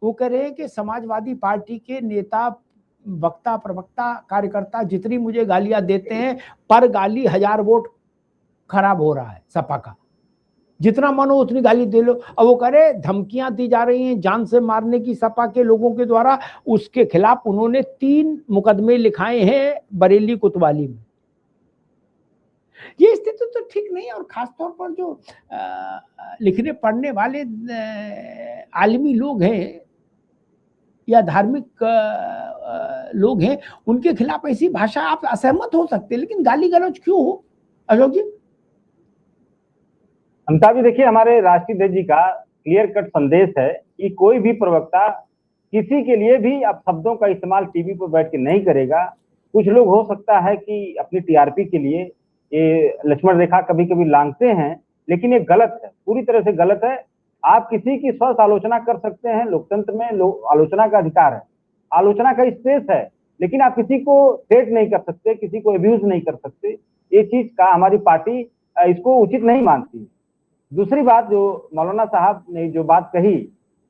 वो कह रहे हैं कि समाजवादी पार्टी के नेता, वक्ता, प्रवक्ता, कार्यकर्ता जितनी मुझे गालियां देते हैं, पर गाली 1000 वोट खराब हो रहा है सपा का, जितना मन हो उतनी गाली दे लो। अब वो करे धमकियां दी जा रही हैं जान से मारने की सपा के लोगों के द्वारा, उसके खिलाफ उन्होंने 3 मुकदमे लिखाए हैं बरेली कोतवाली में। ये स्थिति तो ठीक नहीं है। और खासतौर पर जो लिखने पढ़ने वाले आलिमी लोग हैं या धार्मिक लोग हैं, उनके खिलाफ ऐसी भाषा आप असहमत हो सकते हैं, लेकिन गाली गलौज क्यों हो अशोक जी? अमिताभ जी देखिए, हमारे राष्ट्रीय अध्यक्ष जी का क्लियर कट संदेश है कि कोई भी प्रवक्ता किसी के लिए भी अब शब्दों का इस्तेमाल टीवी पर बैठ के नहीं करेगा। कुछ लोग हो सकता है कि अपनी टीआरपी के लिए ये लक्ष्मण रेखा कभी कभी लांघते हैं, लेकिन ये गलत है, पूरी तरह से गलत है। आप किसी की स्वस्थ आलोचना कर सकते हैं, लोकतंत्र में आलोचना का अधिकार है, आलोचना का स्पेस है, लेकिन आप किसी को थ्रेट नहीं कर सकते, किसी को अब्यूज नहीं कर सकते। ये चीज का हमारी पार्टी इसको उचित नहीं मानती। दूसरी बात, जो मौलाना साहब ने जो बात कही,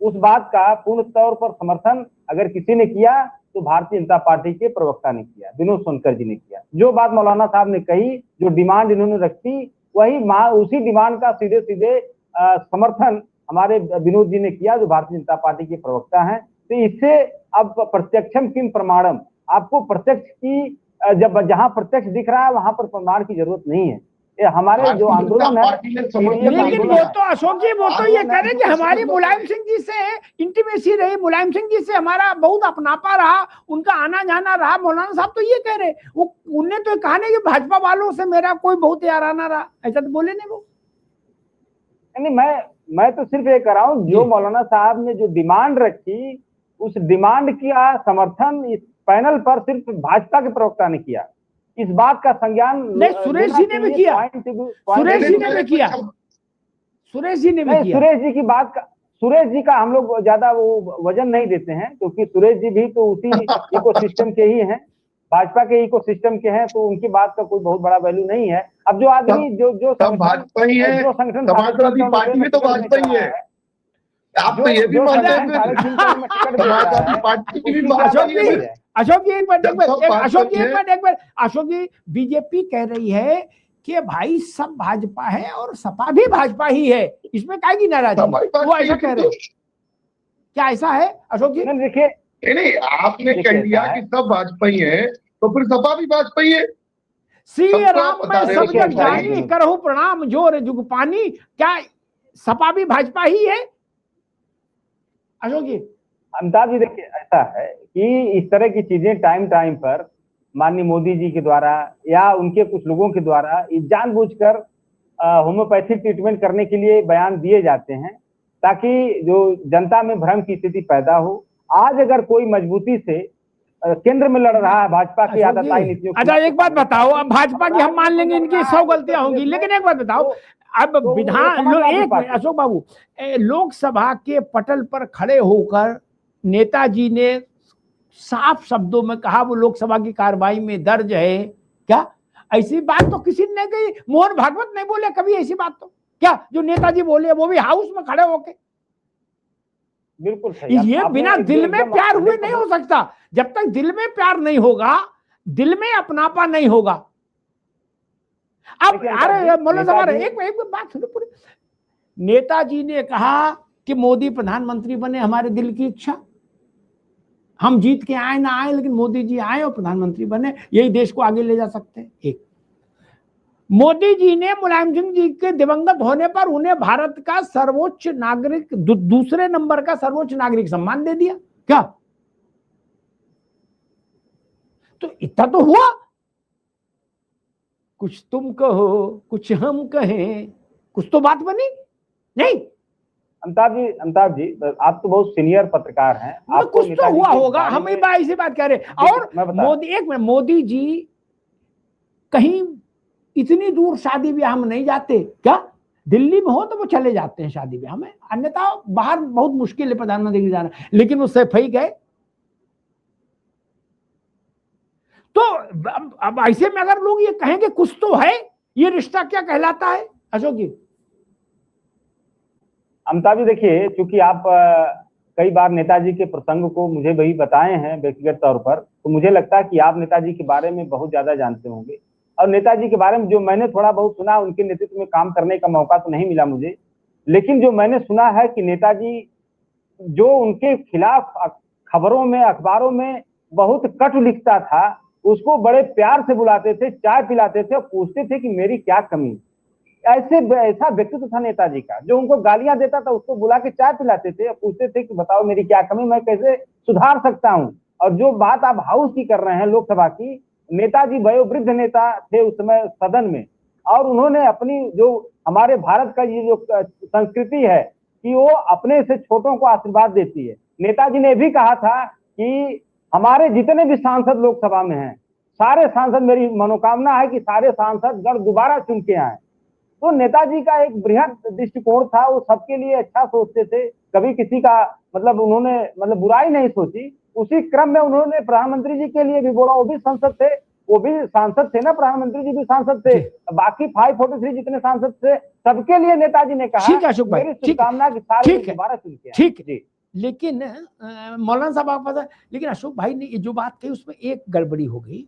उस बात का पूर्ण तौर पर समर्थन अगर किसी ने किया तो भारतीय जनता पार्टी के प्रवक्ता ने किया, विनोद सोनकर जी ने किया। जो बात मौलाना साहब ने कही, जो डिमांड इन्होंने रखी, वही उसी डिमांड का सीधे सीधे समर्थन हमारे विनोद जी ने किया, जो भारतीय जनता पार्टी के प्रवक्ता हैं। तो इससे अब प्रत्यक्षम किम प्रमाणम, आपको प्रत्यक्ष की जब जहां प्रत्यक्ष दिख रहा है वहां पर प्रमाण की जरूरत नहीं है। ये हमारे जो आंदोलन है, लेकिन वो तो अशोक जी वो तो ये कह रहे कि हमारी मुलायम सिंह जी से इंटीमेसी रही, मुलायम सिंह जी से हमारा बहुत अपनापा रहा, उनका आना जाना रहा। मौलाना साहब तो ये कह रहे, वो उन्हें तो कहा नहीं कि भाजपा वालों से मेरा कोई बहुत याराना रहा, ऐसा तो बोले नहीं वो। नहीं, मैं तो सिर्फ ये कर रहा हूँ, जो मौलाना साहब ने जो डिमांड रखी, उस डिमांड का समर्थन इस पैनल पर सिर्फ भाजपा के प्रवक्ता ने किया। इस बात का संज्ञान नहीं, सुरेश जी ने भी किया, सुरेश जी ने भी किया, सुरेश जी ने भी किया। सुरेश जी की बात का, सुरेश जी का हम लोग ज्यादा वो वजन नहीं देते हैं, क्योंकि सुरेश जी भी तो उसी इकोसिस्टम के ही हैं, भाजपा के इकोसिस्टम के हैं, तो उनकी बात का कोई बहुत बड़ा वैल्यू नहीं है। अब जो आदमी जो भाजपा ही है, समाजवादी पार्टी भी तो भाजपा ही है। आप तो ये भी मानते हैं अशोक जी बीजेपी कह रही है कि भाई सब भाजपा है और सपा भी भाजपा ही है, इसमें काय की नाराजगी? वो ऐसा कह रहे हैं, क्या ऐसा है अशोक जी? देखिए, नहीं, आपने कह दिया कि सब भाजपा ही है, तो फिर सपा भी भाजपा ही है। श्री राम में सब जग जानी, करहु प्रणाम जोर जुग पानी, क्या सपा भी भाजपा ही है अशोक जी? अमिताभ जी देखिए, ऐसा है कि इस तरह की चीजें टाइम टाइम पर माननीय मोदी जी के द्वारा या उनके कुछ लोगों के द्वारा जानबूझकर होम्योपैथिक ट्रीटमेंट करने के लिए बयान दिए जाते हैं, ताकि जो जनता में भ्रम की स्थिति पैदा हो। आज अगर कोई मजबूती से केंद्र में लड़ रहा है भाजपा की आदताई नीतियों। अच्छा एक बात बताओ, अब भाजपा की हम मान लेंगे इनकी 100 गलतियां होंगी, लेकिन एक बात बताओ, अब विधान अशोक बाबू, लोकसभा के पटल पर खड़े होकर नेताजी ने साफ शब्दों में कहा वो लोकसभा की कार्रवाई में दर्ज है। क्या ऐसी बात तो किसी ने कही? मोहन भागवत नहीं बोले कभी ऐसी बात, तो क्या जो नेताजी बोले वो भी हाउस में खड़े होके? बिल्कुल सही। ये बिना दिल में प्यार हुए नहीं हो सकता। जब तक दिल में प्यार नहीं होगा, दिल में अपनापा नहीं होगा। अब अरे मौलाना साहब एक बात सुनो पूरी। नेताजी ने कहा कि मोदी प्रधानमंत्री बने, हमारे दिल की इच्छा, हम जीत के आए ना आए, लेकिन मोदी जी आए और प्रधानमंत्री बने, यही देश को आगे ले जा सकते हैं। एक मोदी जी ने मुलायम सिंह जी के दिवंगत होने पर उन्हें भारत का सर्वोच्च नागरिक, दूसरे नंबर का सर्वोच्च नागरिक सम्मान दे दिया। क्या तो इतना तो हुआ? कुछ तुम कहो कुछ हम कहें, कुछ तो बात बनी नहीं? अमिताभ जी आप तो बहुत सीनियर पत्रकार हैं, आप कुछ तो हुआ होगा, हम इसी बात कह रहे हैं। और मोदी जी कहीं इतनी दूर शादी ब्याह में नहीं जाते क्या? दिल्ली में हो तो वो चले जाते हैं शादी ब्याह में, अन्यथा बाहर बहुत मुश्किल है प्रधानमंत्री के जाना, लेकिन उससे फई गए। तो अब ऐसे में अगर लोग ये कहेंगे कुछ तो है, ये रिश्ता क्या कहलाता है अशोक जी? अमिताभ जी देखिए, चूंकि आप कई बार नेताजी के प्रसंग को मुझे वही बताए हैं व्यक्तिगत तौर पर, तो मुझे लगता है कि आप नेताजी के बारे में बहुत ज्यादा जानते होंगे। और नेताजी के बारे में जो मैंने थोड़ा बहुत सुना, उनके नेतृत्व में काम करने का मौका तो नहीं मिला मुझे, लेकिन जो मैंने सुना है कि नेताजी जो उनके खिलाफ खबरों में, अखबारों में बहुत कटु लिखता था, उसको बड़े प्यार से बुलाते थे, चाय पिलाते थे और पूछते थे कि मेरी क्या कमी। ऐसा व्यक्तित्व था नेताजी का। जो उनको गालियां देता था उसको बुला के चाय पिलाते थे और पूछते थे कि बताओ मेरी क्या कमी, मैं कैसे सुधार सकता हूं। और जो बात आप हाउस की कर रहे हैं, लोकसभा की, नेताजी वयोवृद्ध नेता थे उस समय सदन में, और उन्होंने अपनी जो हमारे भारत का ये जो संस्कृति है कि वो अपने से छोटों को आशीर्वाद देती है। नेताजी ने भी कहा था कि हमारे जितने भी सांसद लोकसभा में हैं, सारे सांसद, मेरी मनोकामना है कि सारे सांसद गढ़ दोबारा चुन के आए। तो नेताजी का एक बृहद दृष्टिकोण था, वो सबके लिए अच्छा सोचते थे, कभी किसी का उन्होंने बुराई नहीं सोची। उसी क्रम में उन्होंने प्रधानमंत्री जी के लिए भी बोला, वो भी संसद थे, वो भी सांसद थे ना, प्रधानमंत्री जी भी सांसद थे, बाकी 543 जितने सांसद थे सबके लिए नेताजी ने कहा ठीक है अशोक भाई, मेरी शुभकामना कि सारे दोबारा चुन के आए। ठीक है, लेकिन मौलाना साहब आपको पता है, लेकिन अशोक भाई ने जो बात कही उसमें एक गड़बड़ी हो गई।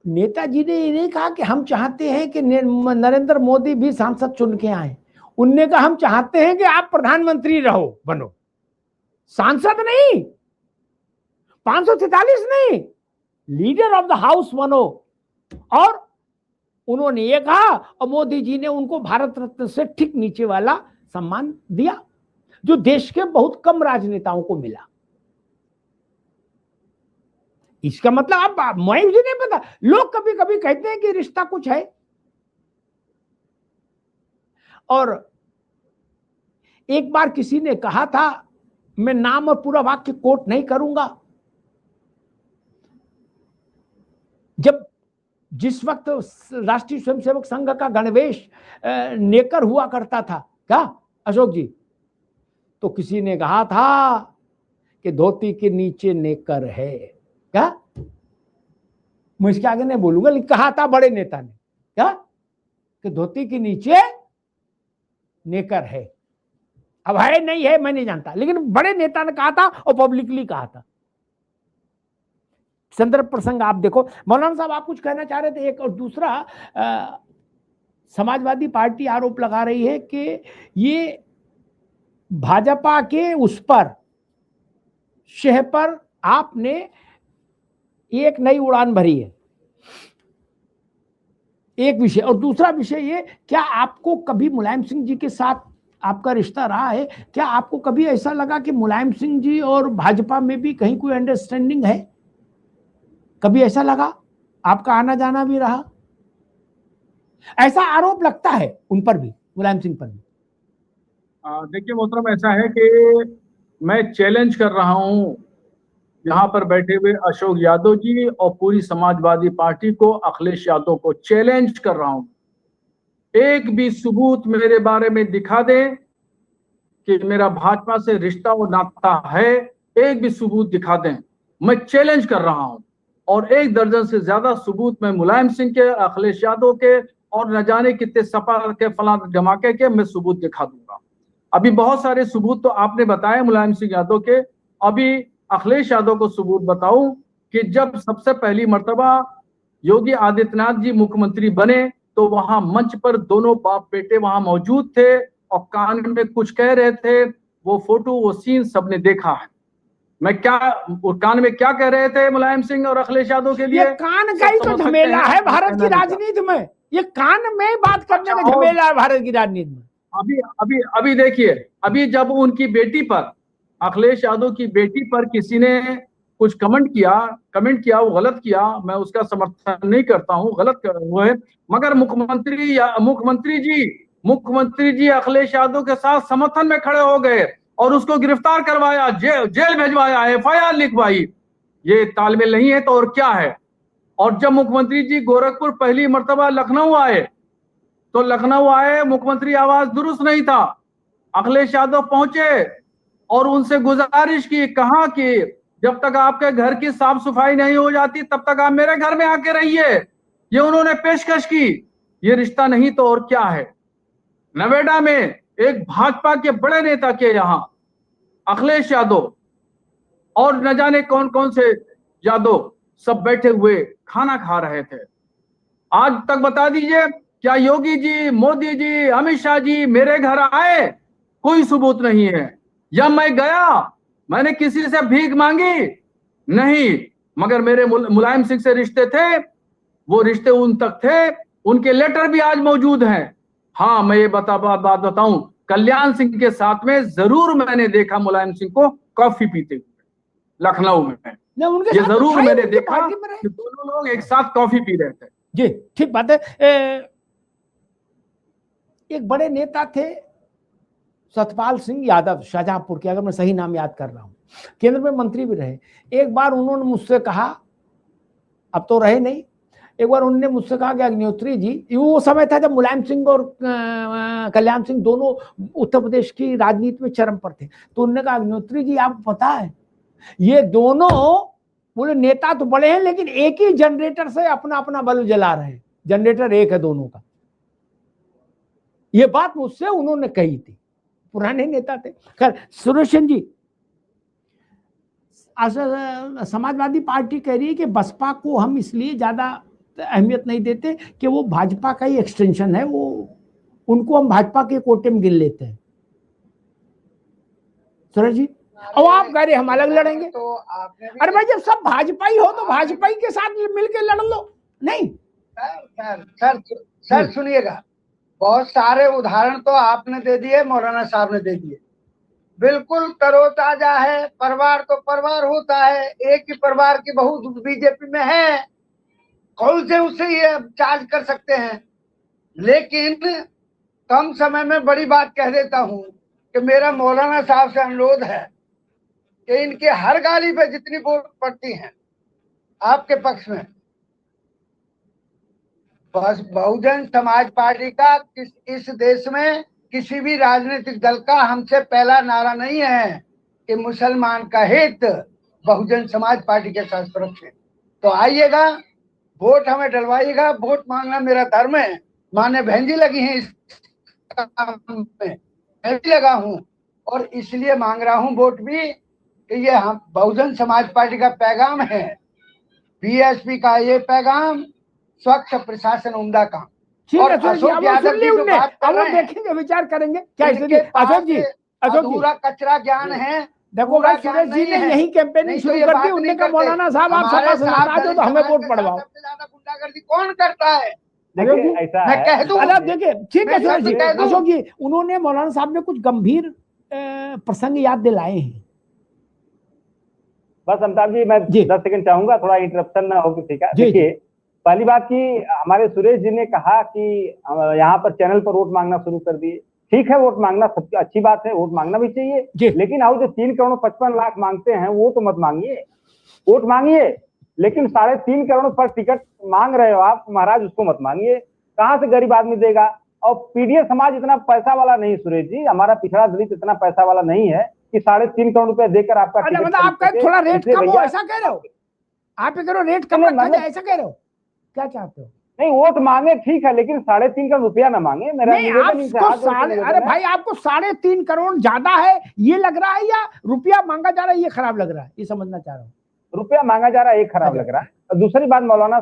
नेताजी ने ये नहीं कहा कि हम चाहते हैं कि नरेंद्र मोदी भी सांसद चुन के आए। उनने कहा हम चाहते हैं कि आप प्रधानमंत्री रहो, बनो, सांसद नहीं, 543 नहीं, लीडर ऑफ द हाउस बनो। और उन्होंने ये कहा, और मोदी जी ने उनको भारत रत्न से ठीक नीचे वाला सम्मान दिया, जो देश के बहुत कम राजनेताओं को मिला। इसका मतलब अब मुझे नहीं पता, लोग कभी कभी कहते हैं कि रिश्ता कुछ है, और एक बार किसी ने कहा था, मैं नाम और पूरा वाक्य कोट नहीं करूंगा, जब जिस वक्त राष्ट्रीय स्वयंसेवक संघ का गणवेश नेकर हुआ करता था, क्या अशोक जी, तो किसी ने कहा था कि धोती के नीचे नेकर है, क्या, मैं इसके आगे नहीं बोलूंगा, लेकिन कहा था बड़े नेता ने, क्या, कि धोती के नीचे नेकर है। अब है नहीं है मैं नहीं जानता, लेकिन बड़े नेता ने कहा था और पब्लिकली कहा था। संदर्भ प्रसंग आप देखो। मौलाना साहब आप कुछ कहना चाह रहे थे। एक और दूसरा, समाजवादी पार्टी आरोप लगा रही है कि ये भाजपा के उस पर शह पर आपने एक नई उड़ान भरी है, एक विषय। और दूसरा विषय ये, क्या आपको कभी मुलायम सिंह जी के साथ आपका रिश्ता रहा है? क्या आपको कभी ऐसा लगा कि मुलायम सिंह जी और भाजपा में भी कहीं कोई अंडरस्टैंडिंग है? कभी ऐसा लगा? आपका आना जाना भी रहा? ऐसा आरोप लगता है उन पर भी, मुलायम सिंह पर भी। देखिए मोहतरम, ऐसा है कि मैं चैलेंज कर रहा हूं यहाँ पर बैठे हुए अशोक यादव जी और पूरी समाजवादी पार्टी को, अखिलेश यादव को चैलेंज कर रहा हूं, एक भी सबूत मेरे बारे में दिखा दे कि मेरा भाजपा से रिश्ता और नाता है, एक भी सबूत दिखा दें, मैं चैलेंज कर रहा हूं। और 1 दर्जन से ज्यादा सबूत मैं मुलायम सिंह के, अखिलेश यादव के और न जाने कितने सपा के, फलां धमाके के मैं सबूत दिखा दूंगा। अभी बहुत सारे सबूत तो आपने बताए मुलायम सिंह यादव के, अभी अखिलेश यादव को सबूत बताऊं कि जब सबसे पहली मर्तबा योगी आदित्यनाथ जी मुख्यमंत्री बने तो वहां मंच पर दोनों बाप बेटे वहां मौजूद थे और कान में कुछ कह रहे थे। वो फोटो, वो सीन सबने देखा है। मैं क्या, कान में क्या कह रहे थे मुलायम सिंह और अखिलेश यादव के लिए? ये कान का ही तो झमेला है भारत की राजनीति में, ये कान में बात करने का झमेला है भारत की राजनीति में। अभी देखिए, अभी जब उनकी बेटी पर, अखिलेश यादव की बेटी पर किसी ने कुछ कमेंट किया, वो गलत किया, मैं उसका समर्थन नहीं करता हूँ, गलत वो है, मगर मुख्यमंत्री जी अखिलेश यादव के साथ समर्थन में खड़े हो गए और उसको गिरफ्तार करवाया, जेल भेजवाया, FIR लिखवाई। ये तालमेल नहीं है तो और क्या है? और जब मुख्यमंत्री जी गोरखपुर पहली मर्तबा लखनऊ आए तो मुख्यमंत्री आवास दुरुस्त नहीं था, अखिलेश यादव पहुंचे और उनसे गुजारिश की, कहा कि जब तक आपके घर की साफ सफाई नहीं हो जाती तब तक आप मेरे घर में आके रहिए। ये उन्होंने पेशकश की। ये रिश्ता नहीं तो और क्या है? नोएडा में एक भाजपा के बड़े नेता के यहाँ अखिलेश यादव और न जाने कौन कौन से यादव सब बैठे हुए खाना खा रहे थे। आज तक बता दीजिए, क्या योगी जी, मोदी जी, अमित शाह जी मेरे घर आए? कोई सबूत नहीं है। या मैं गया, मैंने किसी से भीख मांगी? नहीं। मगर मेरे मुलायम सिंह से रिश्ते थे, वो रिश्ते उन तक थे, उनके लेटर भी आज मौजूद हैं। हाँ, मैं ये बात बताऊं, कल्याण सिंह के साथ में जरूर मैंने देखा मुलायम सिंह को कॉफी पीते हुए लखनऊ में। ये जरूर मैंने देखा कि दोनों लोग एक साथ कॉफी पी रहे थे। जी, ठीक बात है। एक बड़े नेता थे सतपाल सिंह यादव, शाहजहांपुर के, अगर मैं सही नाम याद कर रहा हूं, केंद्र में मंत्री भी रहे। एक बार उन्होंने मुझसे कहा, अब तो रहे नहीं, एक बार उन्होंने मुझसे कहा कि अग्निहोत्री जी, वो समय था जब मुलायम सिंह और कल्याण सिंह दोनों उत्तर प्रदेश की राजनीति में चरम पर थे, तो उन्होंने कहा अग्निहोत्री जी आपको पता है ये दोनों, बोले नेता तो बड़े हैं लेकिन एक ही जनरेटर से अपना अपना बल्ब जला रहे हैं, जनरेटर एक है दोनों का। ये बात मुझसे उन्होंने कही थी, पुराने नेता थे। खैर, सुरेशन जी, समाजवादी पार्टी कह रही है कि बसपा को हम इसलिए ज्यादा अहमियत नहीं देते कि वो भाजपा का ही एक्सटेंशन है, वो उनको हम भाजपा के कोटे में गिन लेते हैं। सुरेश जी, अब आप कह रहे हम अलग लड़ेंगे, तो अरे भाई जब सब भाजपा ही हो तो भाजपा ही के साथ मिलकर लड़ लो। नहीं सर सुनिएगा, बहुत सारे उदाहरण तो आपने दे दिए, मौलाना साहब ने दे दिए। बिल्कुल तरोताजा है, परिवार तो परिवार होता है, एक ही परिवार की बहू बीजेपी में है, कौन से उससे ये चार्ज कर सकते हैं। लेकिन कम समय में बड़ी बात कह देता हूं कि मेरा मौलाना साहब से अनुरोध है कि इनके हर गाली पे जितनी वोट पड़ती है आपके पक्ष में, बस बहुजन समाज पार्टी का इस देश में किसी भी राजनीतिक दल का हमसे पहला नारा नहीं है कि मुसलमान का हित बहुजन समाज पार्टी के साथ सुरक्षित। तो आइएगा, वोट हमें डलवाइएगा, वोट मांगना मेरा धर्म है। माने बहन जी लगी हैं इस काम में, मैं भी लगा हूं और इसलिए मांग रहा हूं वोट भी कि ये हम बहुजन समाज पार्टी का पैगाम है, बीएसपी का ये पैगाम, स्वच्छ प्रशासन उम्दा काम। ठीक है, अशोक यादव जी जो बात कर रहे हैं, देखेंगे, विचार करेंगे क्या इसलिए। अशोक जी, अधूरा कचरा ज्ञान है। देखो भाई, सुरेश जी ने यही कैंपेनिंग शुरू कर दी, उन्होंने कहा मौलाना साहब आप सभा से नाराज हो तो हमें वोट पड़वाओ। सबसे ज्यादा गुंडागर्दी कौन करता है? देखिए ऐसा मैं कह दूं, देखिए ठीक है सुरेश जी, अशोक जी, उन्होंने मौलाना साहब ने कुछ गंभीर प्रसंग याद दिलाए हैं। बस अमिताभ जी, मैं 10 सेकंड चाहूंगा, थोड़ा इंटरप्शन ना हो किसी का। देखिए, पहली बात की हमारे सुरेश जी ने कहा कि यहाँ पर चैनल पर वोट मांगना शुरू कर दिए। ठीक है, वोट मांगना सबसे अच्छी बात है, वोट मांगना भी चाहिए, लेकिन आओ जो 3 करोड़ 55 लाख मांगते हैं वो तो मत मांगिए। वोट मांगिए, लेकिन 3.5 करोड़ पर टिकट मांग रहे हो आप महाराज, उसको मत मांगिए। कहाँ से गरीब आदमी देगा? और पीडीए समाज इतना पैसा वाला नहीं सुरेश जी, हमारा पिछड़ा दलित इतना पैसा वाला नहीं है कि 3.5 करोड़ रुपए देकर आपका मतलब आपका थोड़ा रेट कम हो, ऐसा कह रहे हो? आप करो रेट कम रखा जाए, ऐसा कह रहे हो? क्या चाहते हो? नहीं, वोट मांगे ठीक है, लेकिन 3.5 करोड़ रुपया ना मांगे। मेरा अरे भाई, आपको 3.5 करोड़ ज्यादा है ये लग रहा है, या रुपया मांगा जा रहा है ये खराब लग रहा है, ये समझना चाह रहा हूँ। रुपया मांगा जा रहा है एक खराब लग रहा है। और दूसरी बात, मौलाना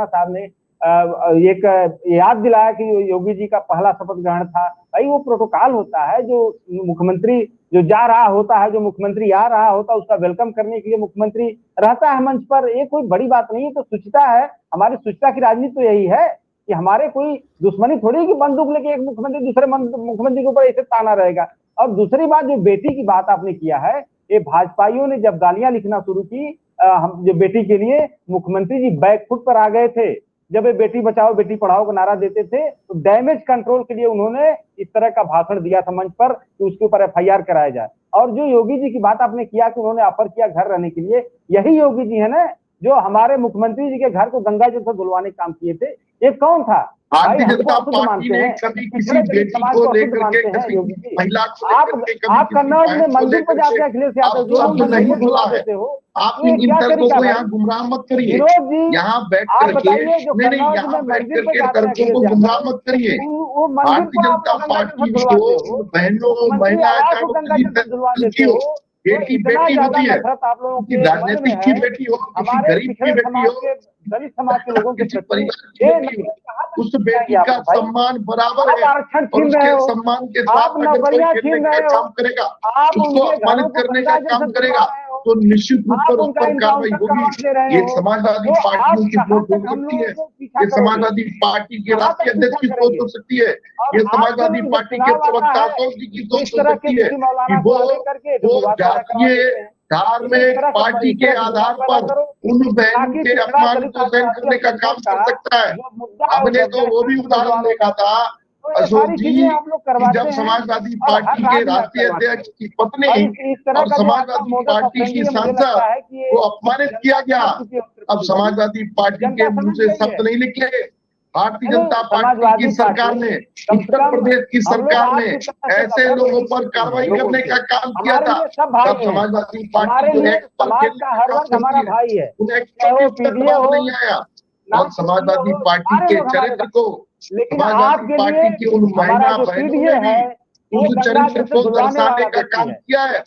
साहब ने एक याद दिलाया कि योगी जी का पहला शपथ ग्रहण था। भाई वो प्रोटोकॉल होता है, जो मुख्यमंत्री जो जा रहा होता है, जो मुख्यमंत्री आ रहा होता है, उसका वेलकम करने के लिए मुख्यमंत्री रहता है मंच पर। ये कोई बड़ी बात नहीं है, तो शुचिता है। हमारी शुचिता की राजनीति तो यही है कि हमारे कोई दुश्मनी थोड़ी कि बंदूक लेके एक मुख्यमंत्री दूसरे मुख्यमंत्री के ऊपर ऐसे ताना रहेगा। और दूसरी बात, जो बेटी की बात आपने किया है, ये भाजपाइयों ने जब गालियां लिखना शुरू की हम जो बेटी के लिए, मुख्यमंत्री जी बैकफुट पर आ गए थे। जब ये बेटी बचाओ बेटी पढ़ाओ का नारा देते थे, तो डैमेज कंट्रोल के लिए उन्होंने इस तरह का भाषण दिया था मंच पर कि उसके ऊपर एफआईआर कराया जाए। और जो योगी जी की बात आपने किया कि उन्होंने ऑफर किया घर रहने के लिए, यही योगी जी है ना जो हमारे मुख्यमंत्री जी के घर को गंगा जल से धुलवाने का काम किए थे। ये कौन था? भारतीय भाई, जनता हमको अशुद्ध पार्टी मानते ने हैं, कभी पिछड़े किसी दलित बेटी समाज को को अशुद्ध लेकर के, मानते हैं किसी योगी जी। महिला को आप लेकर के, कभी आप किसी कन्नौज में बहन को मंदिर पर लेकर जाके के अखिलेश यादव आप जी शब्द नहीं मंदिर बोला खुलवा है। देते हो। आप ये इन क्या तर्कों तरीका को भाई? यहाँ गुमराह मत करिए। विनोद जी, यहाँ बैठ आप करके बताइए जो नहीं कन्नौज यहाँ में बैठ मंदिर पे करके जाते हैं तर्कों अखिलेश को गुमराह यादव, मत करिए। वो मंदिर भारतीय को आप जनता गंगा जल पार्टी से धुलवाते को हो, बहनों मंत्री महिलाएं आवास चाहे को वो गंगा दलित जल से धुलवा की देते हो, हो। बेटी इतना बेटी ज्यादा होती है, नफरत आप लोगों किसी के मन में राजनीतिक की है बेटी हो, किसी हमारे गरीब की पिछड़े बेटी समाज हो, के, दलित समाज के लोगों के किसी प्रति परिवार की ये बेटी हो, नफरत कहाँ तक उस जाएगी बेटी आप का भाई? सम्मान बराबर आप है। आरक्षण और छीन रहे उसके हो, सम्मान के आप साथ अगर कोई नौकरियां खेलने छीन का रहे हो, काम करेगा, आप उसको उनके घरों अपमानित को करने गंगा का जल काम से करेगा, धुलवा रहे हो, तो निश्चित रूप आप पर उस उनका पर कार्रवाई इनकाउंटर होगी। करवा दे रहे ये हो। समाजवादी तो पार्टी आप उनकी कहाँ वोट हो तक हम सकती है, लोगों को पीछा ये करोगे? समाजवादी पार्टी के कहाँ तक राष्ट्रीय अध्यक्ष की पीछा सोच करेंगे? हो सकती है, और ये आपके समाजवादी लोग जब पार्टी के चुनाव आता प्रवक्ता है अशोक जी की तो सोच इस हो तरह के सकती है किसी कि मौलाना को आगे करके वो मुबादला करवा जातीय देते हैं। इस धार्मिक तरह पार्टी इस के तरह की आधार पैदा पर करो उन बहनों ताकि के पिछड़ा अपमान दलित को सहन आदिवासी करने का काम अल्पसंख्यक कर का सकता है। जो मुद्दा है हमने तो वो भी कब्जा उदाहरण करवा देखा था तो ये अशोक सारी जी चीजें आप लोग कि करवाते जब हैं समाजवादी और हर पार्टी के राज्य में आप राष्ट्रीय करवाते अध्यक्ष हैं। की पत्नी और इस तरह और का जो आपका समाजवादी मोडस पार्टी ऑपरेंडी की है, मुझे सांसद लगता है कि ये को अपमानित किया गया। समझ चुकी है उत्तर अब प्रदेश की। समाजवादी पार्टी के जनता मुंह समझ से गई शब्द है। नहीं निकले। भारतीय नहीं, जनता पार्टी समाजवादी की सरकार पार्टी ने, कम से उत्तर कम प्रदेश की हम लोग सरकार ने आपकी तरह से ऐसे नफरत लोगों नहीं पर करते हैं कार्रवाई लोगों करने से। का काम किया हमारे था। लिए सब भाई तब हैं। समाजवादी हमारे पार्टी लिए एक्ट पर समाज खेलने का का हर काम वर्ग हमारा करती है, भाई है, उन एक्ट चाहे पर वो किस तक पीडीए दबाव हो, नहीं आया। और नाम समाजवादी पार्टी सारे के लोग हमारे चरित्र भाई। को, लेकिन समाजवादी आपके पार्टी लिए की उन हमारा महिला जो बहनों पीडीए ने भी है वो उस गंगा चरित्र जल से को धुलवाने दर्शाने वाला का व्यक्ति काम है। किया है,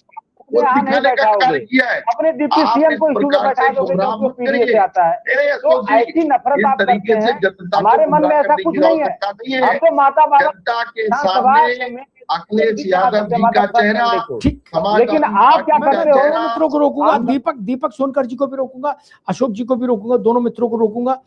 वो यहाँ नहीं दिखाने का बैठाओगे, कार्य किया है। अपने डिप्टी आप सीएम इस को इशू में प्रकार बैठा से दोगे गुमराह क्योंकि वो मत पीडीए से करिए। आता है। नहीं तो अशोक जी, ऐसी नफरत इस आप करते तरीके से हैं, जनता को हमारे मन में गुमराह ऐसा करने कुछ की नहीं है। आवश्यकता नहीं हम है। तो माता बाबा जनता के विधानसभा सामने में अखिलेश यादव जी माता का चेहरा, संडे को। ठीक। लेकिन समाजवादी आप क्या पार्टी का करते हो? चेहरा, मित्रों को रोकूंगा, आप- दीपक सोनकर जी को भी रोकूंगा, अशोक जी को भी रोकूंगा, दोनों मित्रों को रोकूंगा।